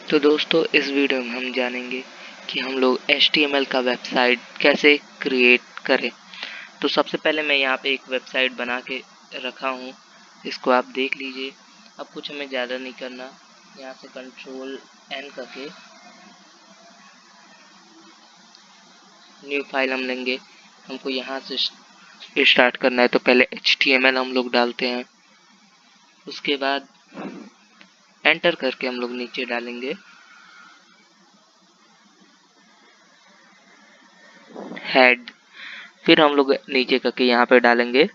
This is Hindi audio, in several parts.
तो दोस्तों इस वीडियो में हम जानेंगे कि हम लोग HTML का वेबसाइट कैसे क्रिएट करें। तो सबसे पहले मैं यहाँ पे एक वेबसाइट बना के रखा हूँ, इसको आप देख लीजिए। अब कुछ हमें ज़्यादा नहीं करना, यहाँ से कंट्रोल N करके न्यू फाइल हम लेंगे। हमको यहाँ से स्टार्ट करना है, तो पहले HTML हम लोग डालते हैं, उसके बाद एंटर करके हम लोग नीचे डालेंगे हेड। फिर हम लोग नीचे करके यहाँ पे डालेंगे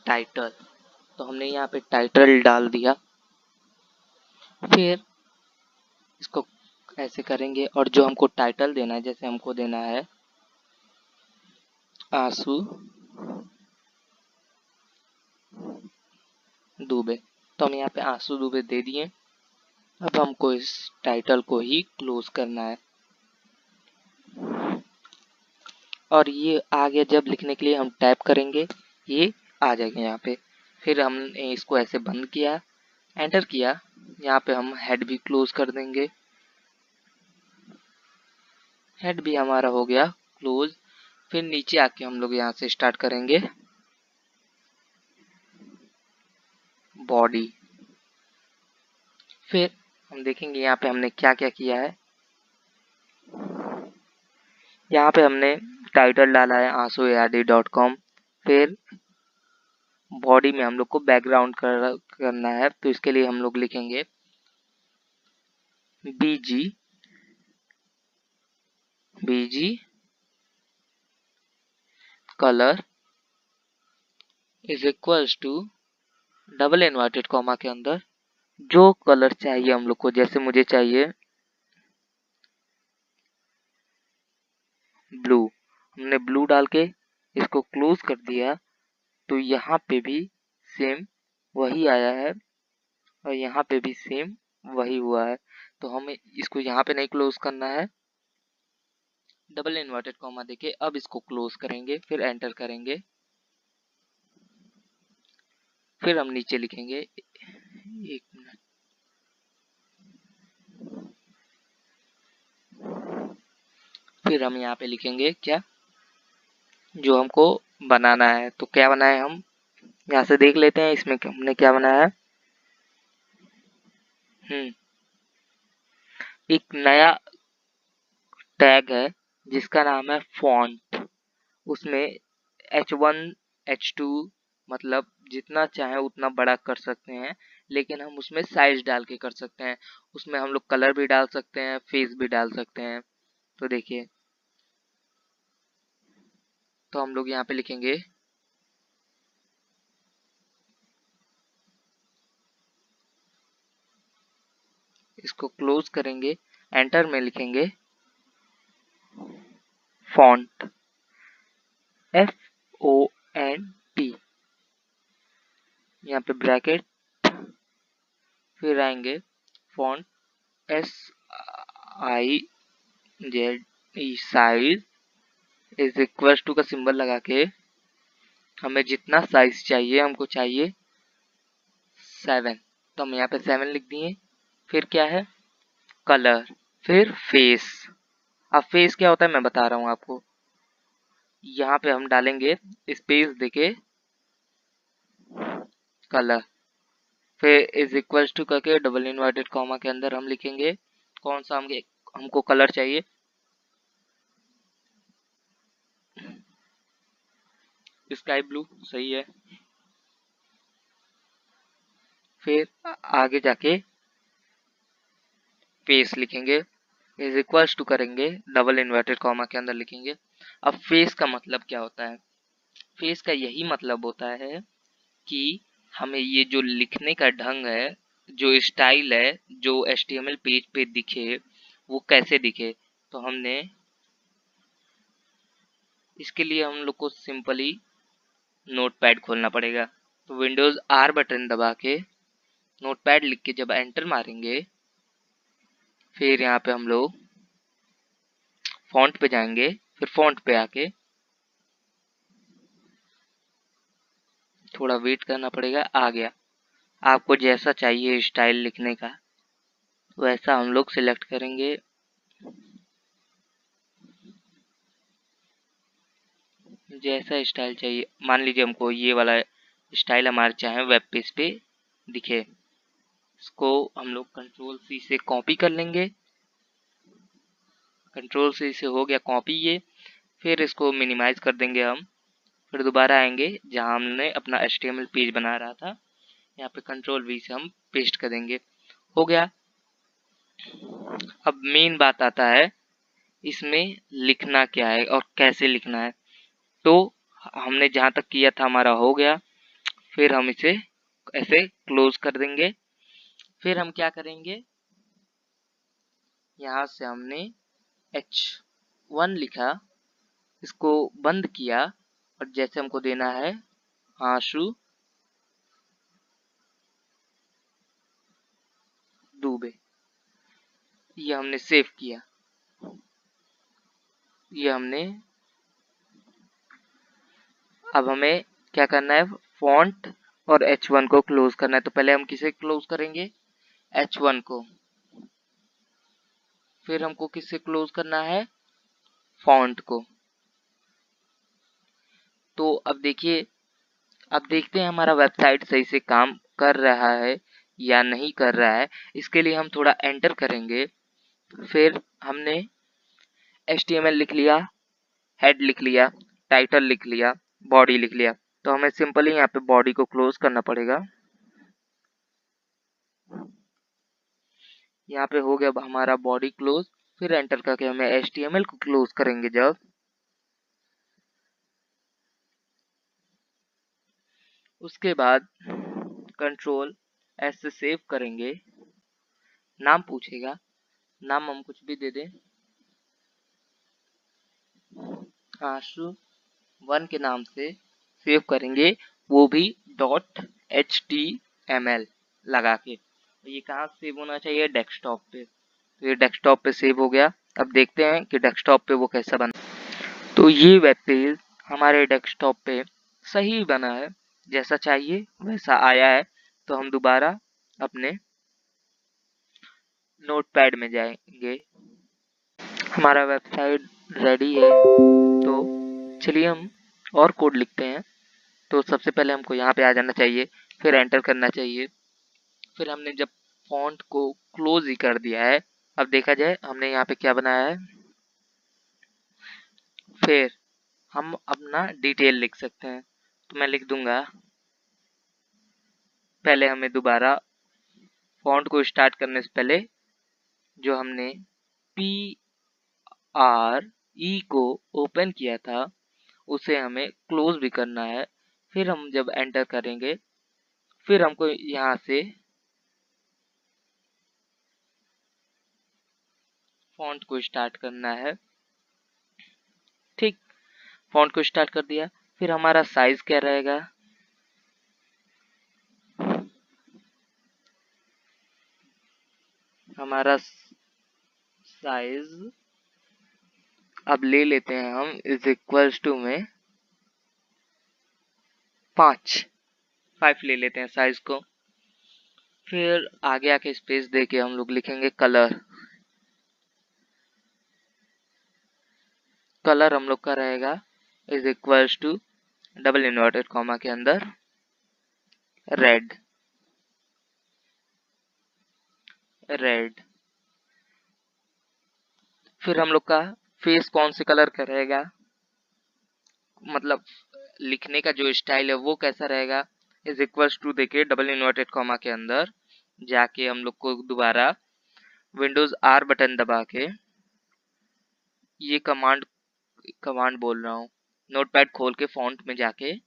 टाइटल। तो हमने यहाँ पे टाइटल डाल दिया। फिर इसको ऐसे करेंगे और जो हमको टाइटल देना है, जैसे हमको देना है आंसू दुबे, तो हम यहाँ पे आंसू दुबे दे दिए। अब हमको इस टाइटल को ही क्लोज करना है और ये आगे जब लिखने के लिए हम टाइप करेंगे ये आ जाएगा यहाँ पे। फिर हमने इसको ऐसे बंद किया, एंटर किया, यहाँ पे हम हेड भी क्लोज कर देंगे। हेड भी हमारा हो गया क्लोज। फिर नीचे आके हम लोग यहाँ से स्टार्ट करेंगे बॉडी। फिर हम देखेंगे यहाँ पे हमने क्या क्या किया है। यहाँ पे हमने टाइटल डाला है aansuard.com। फिर बॉडी में हम लोग को बैकग्राउंड करना है, तो इसके लिए हम लोग लिखेंगे BG colour is equals to double inverted comma के अंदर जो कलर चाहिए हम लोग को। जैसे मुझे चाहिए ब्लू, हमने ब्लू डाल के इसको क्लोज कर दिया। तो यहाँ पे भी सेम वही आया है और यहाँ पे भी सेम वही हुआ है। तो हमें इसको यहाँ पे नहीं क्लोज करना है, डबल इन्वर्टेड कॉमा देके अब इसको क्लोज करेंगे, फिर एंटर करेंगे। फिर हम नीचे लिखेंगे, एक मिनट, फिर हम यहाँ पे लिखेंगे क्या जो हमको बनाना है। तो क्या बनाए हम यहाँ से देख लेते हैं, इसमें हमने क्या बनाया है। एक नया टैग है जिसका नाम है फॉन्ट। उसमें H1 H2 मतलब जितना चाहे उतना बड़ा कर सकते हैं, लेकिन हम उसमें साइज डाल के कर सकते हैं। उसमें हम लोग कलर भी डाल सकते हैं, फेस भी डाल सकते हैं। तो देखिए, तो हम लोग यहाँ पे लिखेंगे इसको क्लोज करेंगे, एंटर में लिखेंगे फॉन्ट FONT, यहाँ पे ब्रैकेट, फिर आएंगे font SIZ size is equal to का सिंबल लगा के हमें जितना साइज चाहिए, हमको चाहिए 7, तो हम यहाँ पे 7 लिख दिए। फिर क्या है कलर, फिर फेस। अब फेस क्या होता है मैं बता रहा हूँ आपको। यहाँ पे हम डालेंगे स्पेस देके कलर, फिर इज इक्वल टू करके डबल इन्वर्टेड कॉमा के अंदर हम लिखेंगे कौन सा हमको कलर चाहिए। स्काई ब्लू सही है। फिर आगे जाके फेस लिखेंगे, इज इक्वल्स टू करेंगे डबल इन्वर्टेड कॉमा के अंदर लिखेंगे। अब फेस का मतलब क्या होता है, फेस का यही मतलब होता है कि हमें ये जो लिखने का ढंग है, जो स्टाइल है, जो HTML पेज पे दिखे वो कैसे दिखे। तो हमने इसके लिए हम लोग को सिंपली नोटपैड खोलना पड़ेगा। तो विंडोज R बटन दबा के नोटपैड लिख के जब एंटर मारेंगे, फिर यहाँ पे हम लोग फॉन्ट पे जाएंगे, फिर फॉन्ट पे आके थोड़ा वेट करना पड़ेगा, आ गया। आपको जैसा चाहिए स्टाइल लिखने का वैसा हम लोग सिलेक्ट करेंगे। जैसा स्टाइल चाहिए, मान लीजिए हमको ये वाला स्टाइल हमारे चाहे वेब पेज पे दिखे, इसको हम लोग कंट्रोल सी से कॉपी कर लेंगे। कंट्रोल सी से हो गया कॉपी ये। फिर इसको मिनिमाइज कर देंगे हम। फिर दोबारा आएंगे जहां हमने अपना HTML पेज बना रहा था, यहाँ पे कंट्रोल वी से हम पेस्ट कर देंगे। हो गया। अब मेन बात आता है इसमें लिखना क्या है और कैसे लिखना है। तो हमने जहां तक किया था हमारा हो गया। फिर हम इसे ऐसे क्लोज कर देंगे। फिर हम क्या करेंगे, यहाँ से हमने H1 लिखा, इसको बंद किया और जैसे हमको देना है आशु दुबे, ये हमने सेव किया। ये हमने, अब हमें क्या करना है, फॉन्ट और H1 को क्लोज करना है। तो पहले हम किसे क्लोज करेंगे, H1 को। फिर हमको किससे क्लोज करना है, फॉन्ट को। तो अब देखिए, अब देखते हैं हमारा वेबसाइट सही से काम कर रहा है या नहीं कर रहा है। इसके लिए हम थोड़ा एंटर करेंगे। फिर हमने HTML लिख लिया, हेड लिख लिया, टाइटल लिख लिया, बॉडी लिख लिया। तो हमें सिंपली यहाँ पे बॉडी को क्लोज करना पड़ेगा। यहाँ पे हो गया हमारा बॉडी क्लोज। फिर एंटर करके हमें HTML को क्लोज करेंगे जब, उसके बाद कंट्रोल S से सेव करेंगे। नाम पूछेगा, नाम हम कुछ भी दे दें, आशु 1 के नाम से सेव करेंगे, वो भी .html लगा के। ये कहाँ सेव होना चाहिए, डेस्कटॉप पे। तो ये डेस्कटॉप पे सेव हो गया। अब देखते हैं कि डेस्कटॉप पे वो कैसा बना। तो ये वेब पेज हमारे डेस्कटॉप पे सही बना है, जैसा चाहिए वैसा आया है। तो हम दोबारा अपने नोटपैड में जाएंगे। हमारा वेबसाइट रेडी है। तो चलिए हम और कोड लिखते हैं। तो सबसे पहले हमको यहाँ पे आ जाना चाहिए, फिर एंटर करना चाहिए। फिर हमने जब फॉन्ट को क्लोज ही कर दिया है, अब देखा जाए हमने यहाँ पे क्या बनाया है। फिर हम अपना डिटेल लिख सकते हैं। तो मैं लिख दूंगा, पहले हमें दोबारा फॉन्ट को स्टार्ट करने से पहले जो हमने PRE को ओपन किया था उसे हमें क्लोज भी करना है। फिर हम जब एंटर करेंगे, फिर हमको यहाँ से फॉन्ट को स्टार्ट करना है। ठीक, फॉन्ट को स्टार्ट कर दिया। फिर हमारा साइज क्या रहेगा, हमारा साइज अब ले लेते हैं हम इज इक्वल्स टू में 5 ले लेते हैं साइज को। फिर आगे आके स्पेस देके हम लोग लिखेंगे कलर। कलर हम लोग का रहेगा is equals to double inverted comma के अंदर रेड। रेड। फिर हम लोग का फेस कौन से कलर का रहेगा, मतलब लिखने का जो स्टाइल है वो कैसा रहेगा, इज इक्वल्स टू देके डबल इन्वर्टेड कॉमा के अंदर जाके हम लोग को दोबारा विंडोज R बटन दबा के ये कमांड बोल रहा हूँ, नोटपैड खोल के फॉन्ट में जाके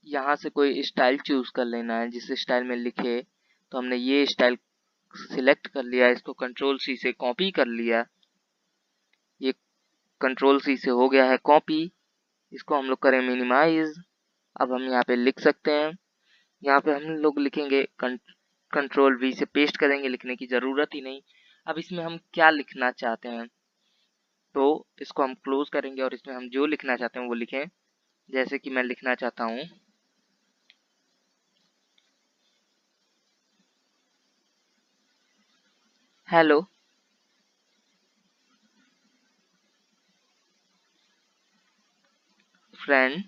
यहाँ से कोई स्टाइल चूज कर लेना है जिस स्टाइल में लिखे। तो हमने ये स्टाइल सिलेक्ट कर लिया, इसको कंट्रोल C से कॉपी कर लिया। ये कंट्रोल C से हो गया है कॉपी। इसको हम लोग करें मिनिमाइज। अब हम यहाँ पे लिख सकते हैं। यहाँ पे हम लोग लिखेंगे कंट्रोल V से पेस्ट करेंगे, लिखने की जरूरत ही नहीं। अब इसमें हम क्या लिखना चाहते हैं, तो इसको हम क्लोज करेंगे और इसमें हम जो लिखना चाहते हैं वो लिखें। जैसे कि मैं लिखना चाहता हूँ hello friend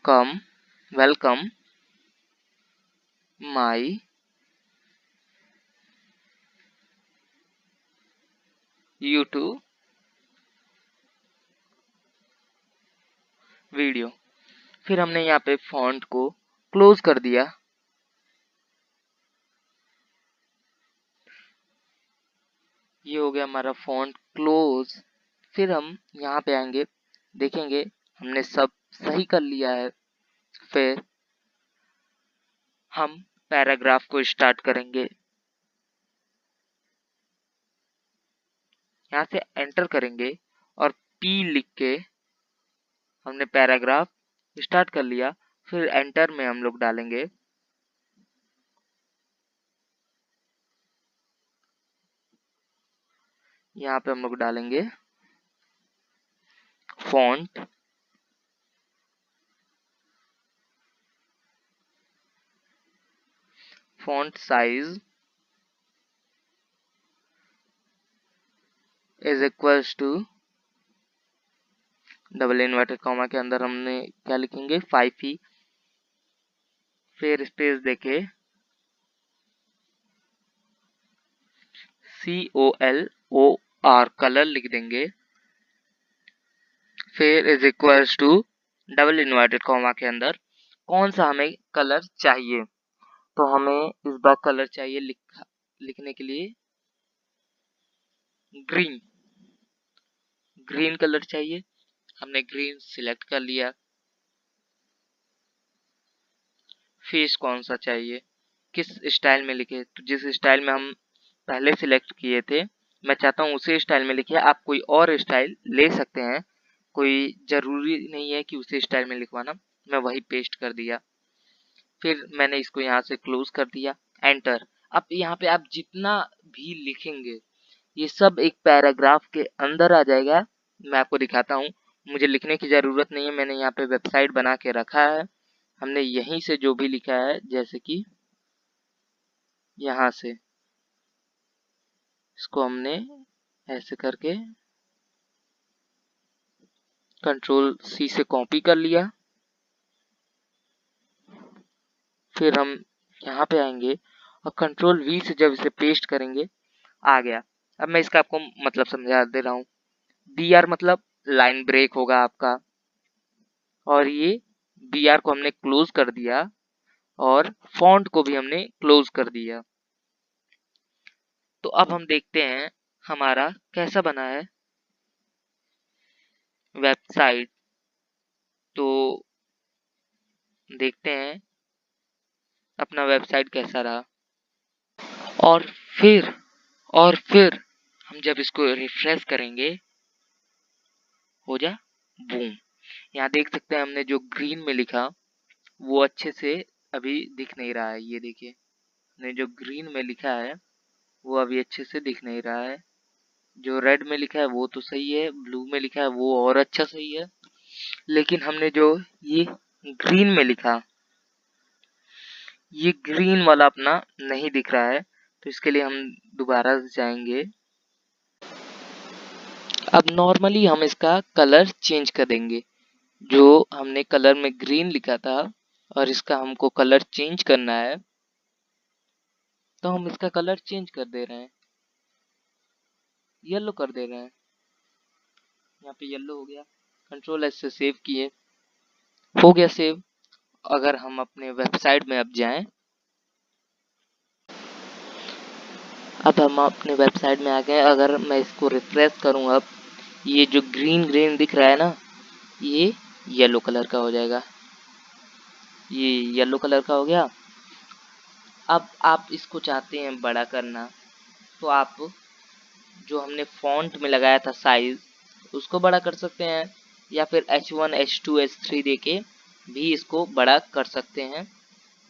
come welcome my YouTube video. फिर हमने यहाँ पे फॉन्ट को क्लोज कर दिया। ये हो गया हमारा फॉन्ट क्लोज। फिर हम यहाँ पे आएंगे, देखेंगे हमने सब सही कर लिया है। फिर हम पैराग्राफ को स्टार्ट करेंगे। यहाँ से एंटर करेंगे और पी लिख के हमने पैराग्राफ स्टार्ट कर लिया। फिर एंटर में हम लोग डालेंगे यहाँ पे हम लोग डालेंगे font size is equals to double inverted comma के अंदर हमने क्या लिखेंगे 5 ही। फिर स्पेस देके COLOR कलर लिख देंगे। फिर is equals to double inverted comma के अंदर कौन सा हमें कलर चाहिए। तो हमें इस बार कलर चाहिए लिखने के लिए ग्रीन कलर चाहिए। हमने ग्रीन सिलेक्ट कर लिया। फेस कौन सा चाहिए, किस स्टाइल में लिखे, तो जिस स्टाइल में हम पहले सिलेक्ट किए थे मैं चाहता हूँ उसी स्टाइल में लिखिए। आप कोई और स्टाइल ले सकते हैं, कोई जरूरी नहीं है कि उसी स्टाइल में लिखवाना। मैं वही पेस्ट कर दिया। फिर मैंने इसको यहाँ से क्लोज कर दिया, एंटर। अब यहाँ पे आप जितना भी लिखेंगे ये सब एक पैराग्राफ के अंदर आ जाएगा। मैं आपको दिखाता हूँ, मुझे लिखने की जरूरत नहीं है। मैंने यहाँ पे वेबसाइट बना के रखा है। हमने यहीं से जो भी लिखा है, जैसे कि यहाँ से इसको हमने ऐसे करके कंट्रोल C से कॉपी कर लिया। फिर हम यहाँ पे आएंगे और कंट्रोल V से जब इसे पेस्ट करेंगे आ गया। अब मैं इसका आपको मतलब समझा दे रहा हूँ। BR मतलब लाइन ब्रेक होगा आपका, और ये BR को हमने क्लोज कर दिया और फॉन्ट को भी हमने क्लोज कर दिया। तो अब हम देखते हैं हमारा कैसा बना है वेबसाइट। तो देखते हैं अपना वेबसाइट कैसा रहा। और फिर हम जब इसको रिफ्रेश करेंगे हो जा बूम। यहाँ देख सकते हैं हमने जो ग्रीन में लिखा वो अच्छे से अभी दिख नहीं रहा है। ये देखिए हमने जो ग्रीन में लिखा है वो अभी अच्छे से दिख नहीं रहा है। जो रेड में लिखा है वो तो सही है, ब्लू में लिखा है वो और अच्छा सही है, लेकिन हमने जो ये ग्रीन में लिखा ये ग्रीन वाला अपना नहीं दिख रहा है। तो इसके लिए हम दोबारा जाएंगे। अब नॉर्मली हम इसका कलर चेंज कर देंगे। जो हमने कलर में ग्रीन लिखा था और इसका हमको कलर चेंज करना है, तो हम इसका कलर चेंज कर दे रहे हैं, येलो कर दे रहे हैं। यहाँ पे येलो हो गया। कंट्रोल एस से सेव किए, हो गया सेव। अगर हम अपने वेबसाइट में अब जाएं, अब हम अपने वेबसाइट में आ गए। अगर मैं इसको रिफ्रेश करूं, अब ये जो ग्रीन ग्रीन दिख रहा है ना, ये येलो कलर का हो जाएगा। ये येलो कलर का हो गया। अब आप इसको चाहते हैं बड़ा करना, तो आप जो हमने फॉन्ट में लगाया था साइज उसको बड़ा कर सकते हैं, या फिर H1 H2 H3 देके भी इसको बड़ा कर सकते हैं।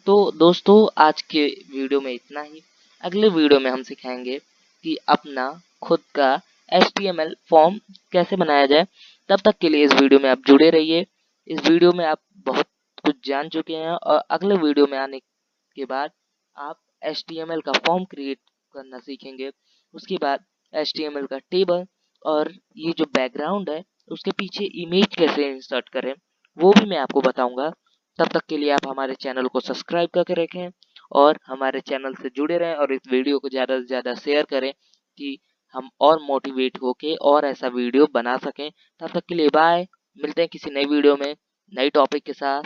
तो दोस्तों आज के वीडियो में इतना ही। अगले वीडियो में हम सिखाएंगे कि अपना खुद का HTML फॉर्म कैसे बनाया जाए। तब तक के लिए इस वीडियो में आप जुड़े रहिए। इस वीडियो में आप बहुत कुछ जान चुके हैं और अगले वीडियो में आने के बाद आप HTML का फॉर्म क्रिएट करना सीखेंगे। उसके बाद HTML का टेबल और ये जो बैकग्राउंड है उसके पीछे इमेज कैसे इंसर्ट करें वो भी मैं आपको बताऊंगा। तब तक के लिए आप हमारे चैनल को सब्सक्राइब करके रखें और हमारे चैनल से जुड़े रहें और इस वीडियो को ज़्यादा से ज़्यादा शेयर करें कि हम और मोटिवेट होके और ऐसा वीडियो बना सकें। तब तक के लिए बाय, मिलते हैं किसी नई वीडियो में नई टॉपिक के साथ।